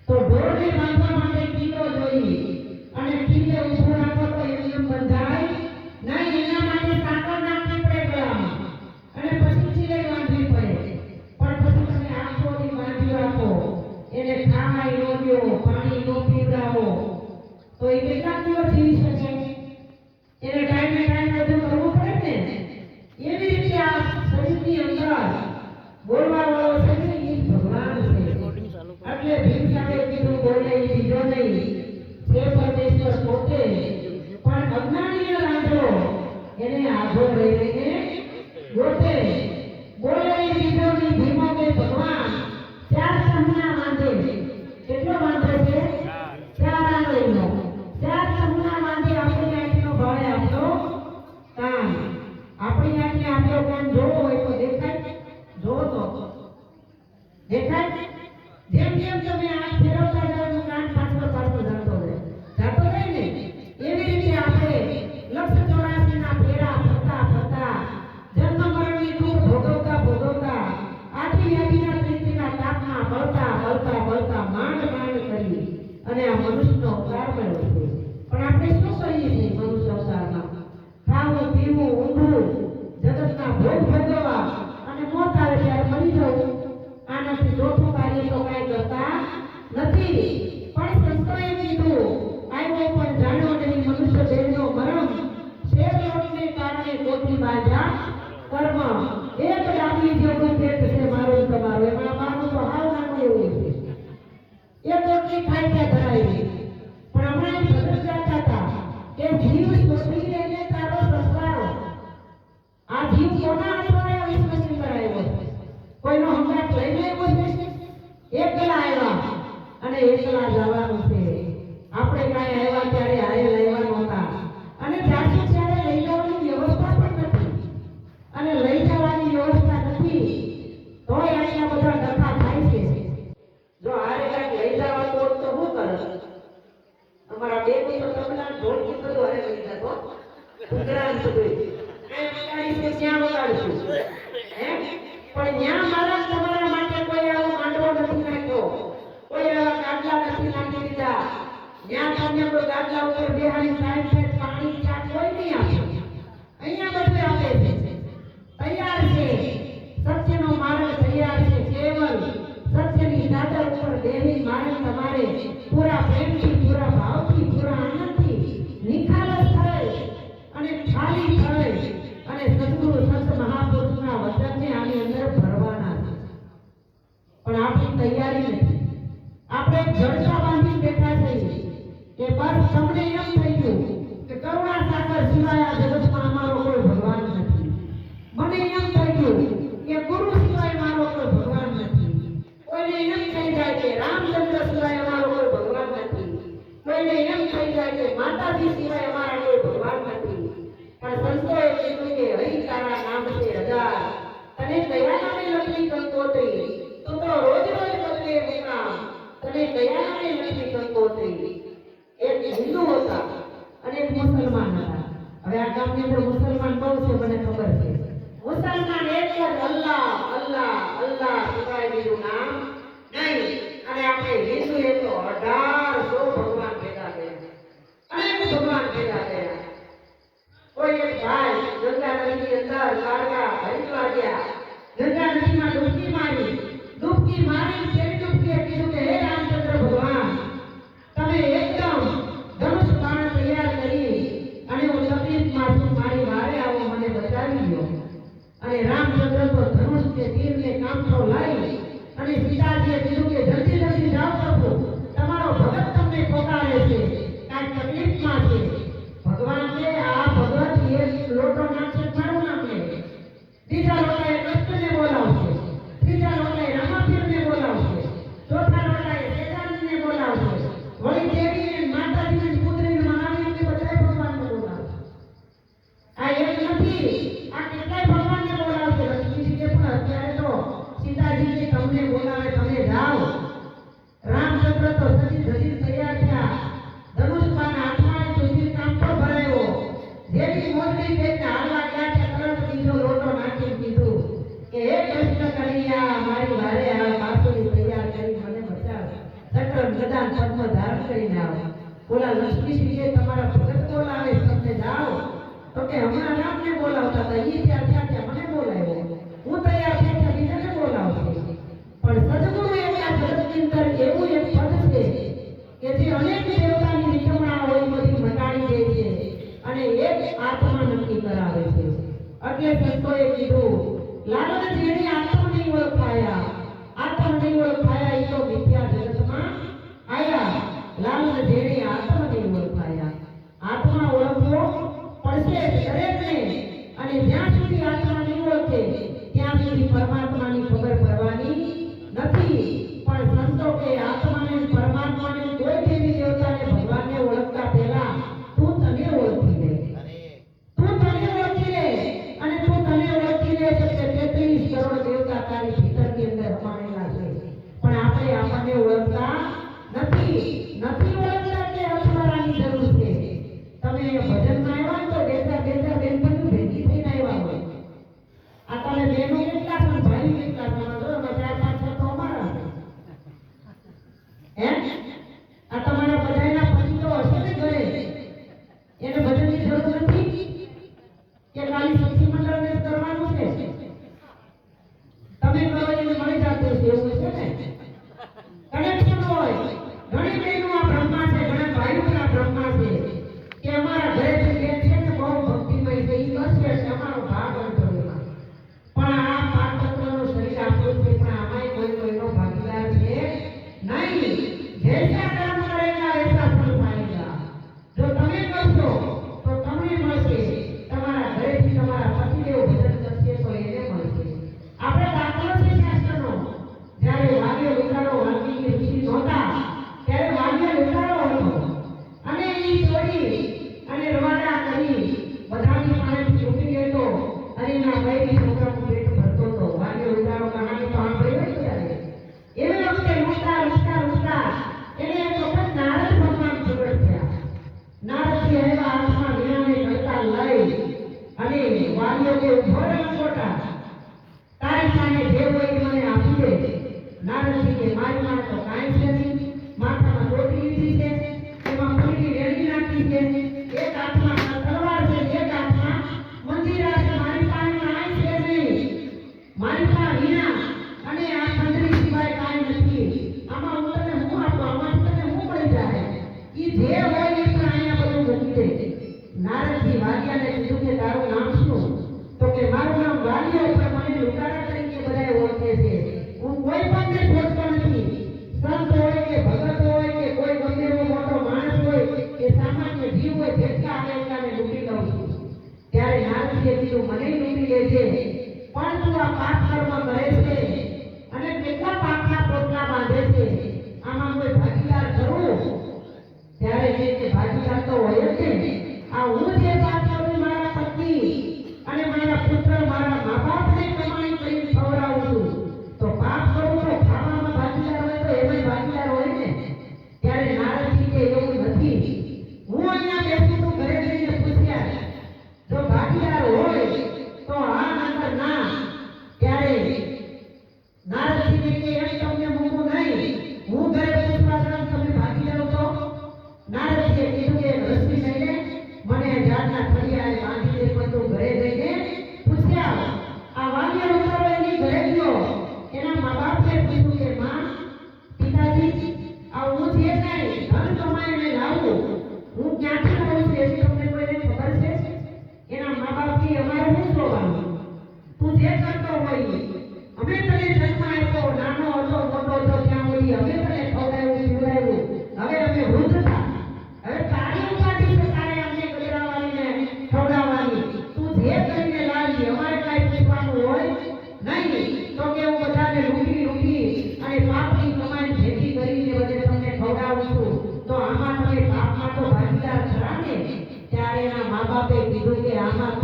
તો ઢોરને બાંધવા માટે કિલ્લો જોઈએ અને કિલ્લે ઊભો રાખો તો એમ બંધાય નહીં. એના માટે સાકર નાખવી પડે ગળામાં અને પછી ચીલે બાંધવી પડે. પણ પછી તમે આખો દી બાંધી રાખો, એને ખાવાય ન દો, પાણી ન પીવડાવો તો એ કેટલા દિવસ જીવી શકે? એને ટાઈમે બધું કરવું પડે ને. એવી રીતે આ શરીરની અંદર બોલવા વાળો છે ને એ ભગવાન છે. એટલે ભીમસારે કીધું બોલે એ બીજો નહીં, તે પરમેશ્વર પોતે. પણ અજ્ઞાનીનો રાંધો એને આધો રહીને ગોતે. બોલે એ બીજો નહીં, ભીમો કે ભગવાન 4 સમૂહના વાંધે. કેટલો વાંધો છે? 4 આંગળીનો. 4 સમૂહના વાંધે આપણી આંખનો ભાળે આપણો કાન. આપણી આંખને આપણો કાન જોવો હોય તો દેખાય? જોવો તો દેખાય? જેમ જેમ તમે આંખ ફેરવતા જાઓ તો કાન પાછળ જાતો રહે ને. એવી રીતે આપણે 184 ના ફેરા ફરતા જન્મ મરણની દુઃખ ભોગવતા આથી વ્યાધિના ત્રિતિના તાપમાં બળતા માંડ કરી અને આ મનુષ્યનો અવતાર મળ્યો છે. પણ આપણે શું કરીએ છીએ મનુષ્ય અવતારમાં? ખાવું પીવું ઊંઘવું, જગતના ભોગ ભોગવવા અને મોત આવે ત્યારે મરી જવું. આનાથી ચોથું કાર્ય તો કાંઈ કરતા નથી. પણ સંતોએ કીધું આવ્યો પણ જાણ્યો નહીં મનુષ્ય દેહનો મરમ, શેર લોટને કારણે કોઠી બાજા કર્મ. એક ડાબલી જેવું પેટ છે મારું તમારું, એમાં મારું તો હાવ નાનું એવું છે. એક રોટલી ખાઈ ત્યાં ધરાવી. પણ હમણાં ભગત જાતા હતા કે જીવ શોધી લઈને તારો સસવારો. આ જીવ કોના અઠવાડિયા વિશ્વની અંદર આવ્યો છે? કોઈનો હંગાત લઈને આવ્યો છે? એકલા આવ્યા અને એકલા જવાનું છે. આપણે કાંઈ આવ્યા ત્યારે આવ્યા નહોતા અને જાશું ત્યારે લઈ જવાની વ્યવસ્થા પણ નથી અને લઈ જવાની વ્યવસ્થા નથી તોય અહીંયા બધા ડખા થાય છે. જો આરે કાંઈક લઈ જવા તો શું કરે? અમારા બે તો તબલા ઢોલકી બધું હારે લઈ જતો ગુજરાત બધું વગાડીશું ત્યાં વગાડીશું પણ ત્યાં મારા તમારા માટે કોઈ આવો માંડવો નથી નાખ્યો, કોઈ આવા ગાદલા નથી નાખી દીધા. ત્યાં તમને કોઈ ગાદલા ઉપર બેહાડી સાઈડ સાઈડ પાણી ચા કોઈ નહીં આપે. અહીંયા બધું આપે છે, તૈયાર છે. સત્યનો માર્ગ તૈયાર છે. કેવલ સત્યની ચાદર ઉપર બેહી મારે તમારે પૂરા પ્રેમથી, પૂરા ભાવથી, પૂરા આનંદથી નિખાલસ થઈ અને ખાલી થઈ અને સદગુરુ સંત મહાપુરુષના વચનને આની અંદર ભરવાના છે. પણ આપણી તૈયારી નથી. આપણે જડતા બાંધી બેઠા છીએ કે બસ તમને એમ થઈ ગયું કે કરુણા સાગર સિવાય આ જગતમાં અમારો કોઈ ભગવાન નથી. મને એમ થઈ ગયું કે ગુરુ સિવાય મારો કોઈ ભગવાન નથી. કોઈને એમ થઈ જાય કે રામચંદ્ર સિવાય અમારો કોઈ ભગવાન નથી. કોઈને એમ થઈ જાય કે માતાજી સિવાય અમારા કોઈ ભગવાન નથી. પણ સંતોએ કીધું કે હઈ તારા નામ છે હજાર, તને કયા નામે લખી કંકોત્રી? તું તો રોજ રોજ બદલે મુકામ, તને કયા નામે લખી કંકોત્રી? એક હિન્દુ હતા અને એક મુસલમાન હતા. હવે આ ગામની અંદર મુસલમાન બહુ છે, મને ખબર છે. મુસલમાન એક જ અલ્લાહ અલ્લાહ અલ્લાહ સિવાય બીજું નામ નહીં. અને આપણે હિન્દુ એ તો 1800 ભગવાન ભેગા કર્યા, અનેક ભગવાન ભેગા કર્યા. કોઈ એક ભાઈ ગંગા નદીની અંદર કાળકા હરિદ્વાર ગયા. ગંગા નદીમાં ડૂબકી મારી તેની ડૂબકીએ કીધું કે હે રામચંદ્ર ભગવાન, તમે એકદમ ધનુષ બાણ તૈયાર કરી અને હું તકલીફમાં છું, મારી વારે આવો, મને બચાવી લો. અને રામચંદ્ર તો ધનુષ કે તીરને કામઠો લઈ અને સીતાજીએ કીધું કે જલ્દી જલ્દી જાઓ પ્રભુ, તમારો ભગત તમને પોકારે છે, કાંઈ તકલીફમાં છે. ભગવાન કે આ ભગત એક લોટો નાખશે મારું નામ લે, બીજા લોટાએ કૃષ્ણને બોલાવશે, ત્રીજા લોટાએ રામાપીરને બોલાવશે, ચોથા લોટાએ શેતાનને બોલાવશે, વળી દેવીને માતાજીને પુત્રીને મહાવીરને બધા ભગવાનને બોલાવશે. આ એક નથી, આ કેટલાય ભગવાનને બોલાવશે. લક્ષ્મીજી કે પણ અત્યારે તો સીતાજીને તમને બોલાવે, તમે જાઓ. રામચંદ્ર તો સજી ધજી તૈયાર થયા, ધનુષબાણ હાથમાં સુધી કામ પર ભરાયો. દેવી મોજડી થઈને હાલવા ગયા ત્યાં તરત બીજો લોટો નાખી દીધું કે હે કૃષ્ણ કનૈયા, મારી વારે આ બાંસુરી તૈયાર કરી મને બચાવ. ચક્ર ઓલા લક્ષ્મીજીએ તમારા ભગત બોલાવે તમને જાઓ તો કે હમણાં રામને બોલાવતા હતા ઈ ત્યાં મને બોલાવ્યો હું તૈયાર થઈને બીજાને બોલાવશે પણ સદગુરુ એવા જગતની અંદર એવું એક પદ છે કે જે અનેક દેવતાની નિકમણા હોય બધી મટાડી દે છે અને એક આત્મા નક્કી કરાવે છે એટલે સંતોએ કીધું લાલને જેની આત્મા નહીં ઓળખાયા એ તો મિથ્યા જગતમાં આયા લાલને જેની આત્મા નહીં ઓળખાયા આત્મા ઓળખવો પડશે દરેકને અને જ્યાં સુધી આત્મા નહીં ઓળખે ત્યાં સુધી પરમાત્માની ખબર પડવાની નથી પણ સંતો કે આત્માને પરમાત્માને કોઈ દેવી દેવતાને ભગવાનને ઓળખતા પહેલા તું તને ઓળખી લે અને તું તને ઓળખી લે છે કે 33 કરોડ દેવતા તારી ભીતરની અંદર રમાયેલા છે પણ આપણે આપણને ઓળખતા નથી ઓળખતા કે અસવારાની જરૂર છે તમે ભજનમાં આવ્યા તો બેસા બેન બધું ભેગી થઈને આવ્યા હોય આ તમે બેનો કેટલા પણ ભાઈ કેટલા સમજો ચાર પાંચ છ તો અમારા હે આ તમારા બધાના પતિ તો હશે ને ઘરે એને ભજનની જરૂર નથી કે ખાલી શક્તિ મંડળને જ કરવાનું છે તમે કરો એને મળી જતું છે એવું છે ને કનેક્શન હોય ઘણી બહેનો આ બ્રહ્મા છે ઘણા ભાઈઓ આ બ્રહ્મા છે કે અમારા ઘરે જે બેન છે ને બહુ ભક્તિમય છે એ કરશે એટલે અમારો ભાગ હતો એમાં પણ આ પાંચ તત્વનું શરીર આપણું છે પણ આમાંય કોઈનો ભાગીદાર છે નહીં જૈસા કર્મ કરેગા વૈસા ફળ પાએગા જો તમે કરશો તો તમને મળશે તમારા ઘરેથી તમારા પતિદેવ ભજન કરશે તો એને મળશે આપણે દાખલો છે શાસ્ત્રનો જ્યારે વાગ્ય ઉતારો વાલ્મીકી ઋષિ નહોતા ત્યારે વાગ્ય ઉતારો હતો અને એ ચોરી અને રવાડા કરી બધાની પાસેથી લૂંટી લેતો અને એના ભાઈની છોકરાનું પેટ ભરતો હતો વાગ્ય ઉતારો કહાની તો સાંભળી હોય ત્યારે એવી વખતે લૂંટતા એને એક વખત નારદ ભગવાન પ્રગટ થયા નારદજી આવ્યા હાથમાં વીણાને કરતા લઈ અને વાલીઓ કે ઉભો રહે લંગોટા તારી પાસે જે હોય એ મને આપી દે નારદજી કે મારી પાસે તો કાંઈ છે નહીં માથામાં ટોપી લીધી છે એમાં ફૂલની રેડી નાખી છે એક હાથમાં તલવાર છે એક હાથમાં મંદિરા છે મારી પાસે કાંઈ છે નહીં મારી પાસે વીણા અને આ ખંડરી સિવાય કાંઈ નથી આમાં હું તને હું આપો આમાં તને હું મળી જાય ઈ જે હોય એ પણ અહીંયા બધું મૂકી દે નારદજી વાગ્યાને કીધું કે તારું નામ શું તો કે મારું નામ વાલિયો પણ મને લુકારા તરીકે બધાએ ઓળખે છે હું કોઈ પણને છોડતો નથી સંત હોય કે ભગત હોય કે કોઈ ગમે એવો મોટો માણસ હોય કે સામાન્ય જીવ હોય જેટલા આવે એટલાને લૂંટી લઉં છું ત્યારે નારદજીએ કીધું મને લૂંટી લેજે પણ તું આ પાપ કર્મ કરે છે અને કેટલા પાપના પોટલા બાંધે છે આમાં કોઈ ભાગીદાર કરું ત્યારે જે ભાગીદાર તો હોય જ ને આ હું જે પાપ કરું મારા પત્ની અને મારા પુત્ર મારા મા બાપને કમાણી કરીને ખવડાવું છું તો પાપ કરું તો ખાવામાં ભાગીદાર હોય તો એમાં ભાગીદાર હોય ને ત્યારે નારદજી કે એવું નથી હું અહીંયા બેસું તો ઘરે જઈને પૂછ્યા જો ભાગીદાર હોય તો હા નંબર ના ત્યારે નારદજીને કે એમ તમને મૂકું નહીં હું ઘરે પૂછવા જાઉં તમે ભાગીદાર તો નારદજીએ કીધું કે રસી લઈને મને ઝાડના ફળિયાએ બાંધી દે પણ તું ઘરે જઈને પૂછ્યા આ વાગ્ય ઉતારો એની ઘરે ગયો એના મા બાપને કીધું કે માં પિતાજી આ હું જે કાંઈ ધન કમાઈને લાવું હું ક્યાંથી લાવું છું એવી તમને કોઈને ખબર છે એના મા બાપથી અમારે શું જોવાનું તું જે કરતો હોય અમે તને જન્મ આપ્યો નાનો હતો મોટો હતો ત્યાં હોય અમે તને ખવડાવ્યું પીવડાવ્યું હવે અમે વૃદ્ધ થા હવે તારી ઉપાધિ છે તારે અમને ગજરાવાળીને ખવડાવવાની તું જે કરીને લાવી અમારે કાંઈ પૂછવાનું હોય નહીં તો કે હું બધાને લૂંટી અને પાપની કમાઈ ભેગી કરીને બધે તમને ખવડાવું છું તો આમાં તમે પાપમાં તો ભાગીદાર ખરા ને ત્યારે એના મા બાપે કીધું કે આમાં